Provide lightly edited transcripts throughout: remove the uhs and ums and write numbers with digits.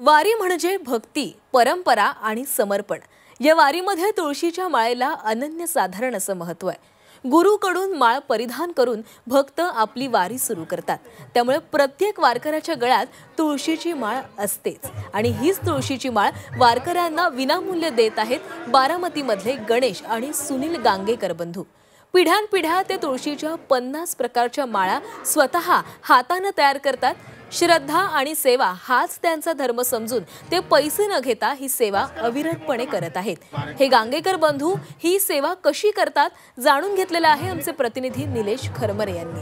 वारी म्हणजे भक्ती, परंपरा आणि समर्पण। या वारीमध्ये तुळशीच्या माळेला अनन्यसाधारण असं महत्त्व आहे। गुरुकडून माळ परिधान करून भक्त आपली वारी सुरू करतात। त्यामुळे प्रत्येक वारकऱ्याच्या गळ्यात तुळशीची माळ असतेच आणि हीच तुळशीची माळ वारकऱ्यांना विनामूल्य देत आहेत बारामतीमधले गणेश आणि सुनील गांगेकर बंधू। पिढ्यानपिढ्या ते तुळशीच्या 50 प्रकारच्या माळा स्वतः हाताने तयार करतात। श्रद्धा आणि सेवा हाच त्यांचा धर्म समजून ते पैसे न घेता ही सेवा अविरतपणे करत आहेत। हे गांगेकर बंधू ही सेवा कशी करतात जाणून घेतलेलं आहे आमचे प्रतिनिधी निलेश खरमरे यांनी।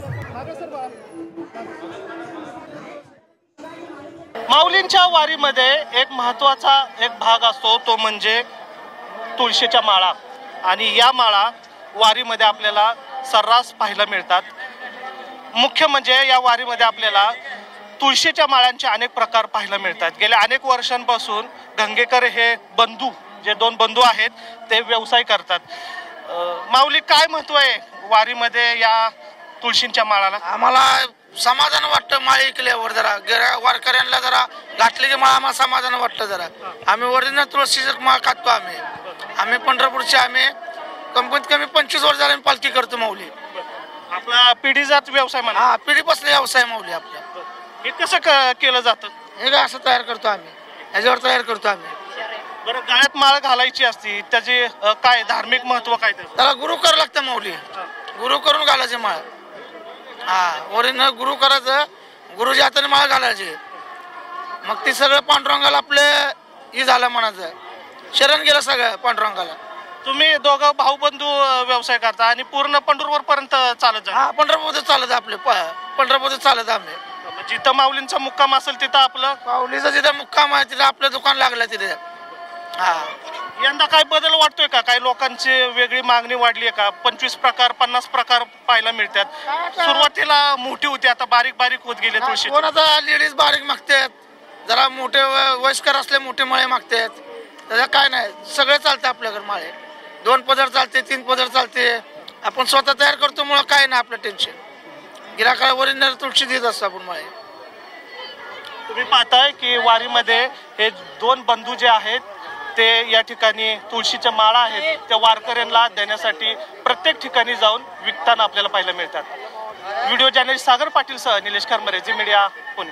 माऊलींच्या वारीमध्ये एक महत्त्वाचा भाग असतो तो म्हणजे तुळशीच्या माळा, आणि या माळा वारीमध्ये आपल्याला सर्रास पाहायला मिळतात। मुख्य म्हणजे या वारीमध्ये आपल्याला तुळशीच्या माळांचे अनेक प्रकार पाहायला मिळतात। गेल्या अनेक वर्षांपासून गंगेकर हे बंधू, जे दोन बंधू आहेत, ते व्यवसाय करतात। माऊली, काय महत्त्व आहे वारीमध्ये या तुळशीच्या माळाला? आम्हाला समाधान वाटतं माळ ऐकल्यावर, जरा वारकऱ्यांना जरा घातली की माळ आम्हाला समाधान वाटतं। जरा आम्ही ओरिजिनल तुळशीची माळ काढतो। आम्ही पंढरपूरचे आम्ही कमीत कमी 25 वर्ष झाले पालखी करतो माऊली। आपला पिढीजात व्यवसाय म्हणा। हा, पिढीपासून व्यवसाय माऊली आपला। हे कसं केलं जातं? हे काय असं तयार करतो आम्ही, ह्याच्यावर तयार करतो आम्ही। बरं, गळ्यात माळ घालायची असती, त्याचे काय धार्मिक महत्व काय? त्याला गुरु करावं लागतं माऊली, गुरु करून घालायचे माळ। हा, ओरिजिनल गुरु करायचं, गुरुच्या हाताने माळ घालायची, मग ती सगळं पांडुरंगाला आपले हे झालं म्हणायचं, शरण गेलं सगळं पांडुरंगाला। तुम्ही दोघं भाऊबंधू व्यवसाय करता आणि पूर्ण पंढरपूर पर्यंत चालत जा? हा, पंढरपूर चालत आपले, पंढरपूर चालत आम्ही। जिथं माऊलींचा मुक्काम असेल तिथं आपलं माऊलीचा जिथं मुक्काम आहे तिथं आपलं दुकान लागलं तिथे। हा, यंदा काय बदल वाटतोय का? काही लोकांची वेगळी मागणी वाढली आहे का? 25 प्रकार 50 प्रकार पाहायला मिळतात। सुरुवातीला मोठी होती, आता बारीक बारीक होत गेले तुळशी। कोण आता लेडीज बारीक मागतात, जरा मोठे वयस्कर असले मोठे माळे मागतात, त्याचं काय नाही, सगळे चालते आपल्याकडे माळे। 2 पदर चालते, 3 पदर चालते, आपण स्वतः तयार करतो, मुळे काय नाही आपलं टेन्शन। गिराकाला ओरिजिनल तुळशी देत असतो आपण माळे। तुम्ही पाहताय की वारीमध्ये हे दोन बंधू जे आहेत ते या ठिकाणी तुळशीच्या माळा आहेत त्या वारकऱ्यांना देण्यासाठी प्रत्येक ठिकाणी जाऊन विकताना आपल्याला पाहायला मिळतात। व्हिडिओ जर्नलिस्ट सागर पाटील सह निलेश खरमरे, झी मीडिया, पुणे।